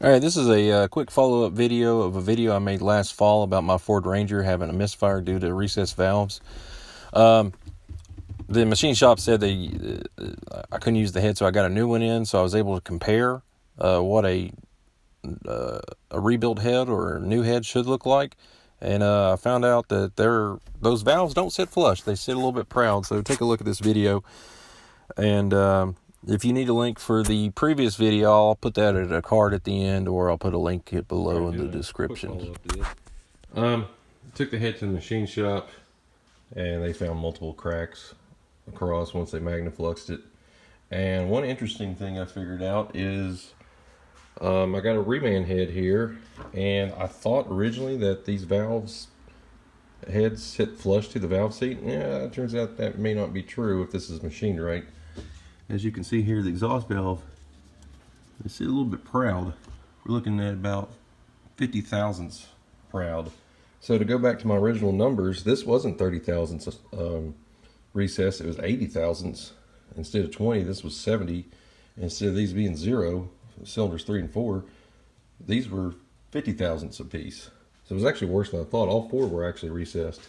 Alright, this is a quick follow-up video of a video I made last fall about my Ford Ranger having a misfire due to recessed valves. The machine shop said I couldn't use the head, so I got a new one in, so I was able to compare what a rebuilt head or a new head should look like. And I found out that those valves don't sit flush. They sit a little bit proud. So take a look at this video. And if you need a link for the previous video, I'll put that at a card at the end, or I'll put a link below in the description. Took the head to the machine shop, and they found multiple cracks across once they magnafluxed it. And one interesting thing I figured out is I got a reman head here, and I thought originally that these valves heads sit flush to the valve seat. Yeah, it turns out that may not be true if this is machined right. As you can see here, the exhaust valve is a little bit proud. We're looking at about 50 thousandths proud. So to go back to my original numbers, this wasn't 30 thousandths recess, it was 80 thousandths. Instead of 20, this was 70. Instead of these being 0, cylinders 3 and 4, these were 50 thousandths a piece. So it was actually worse than I thought. All 4 were actually recessed.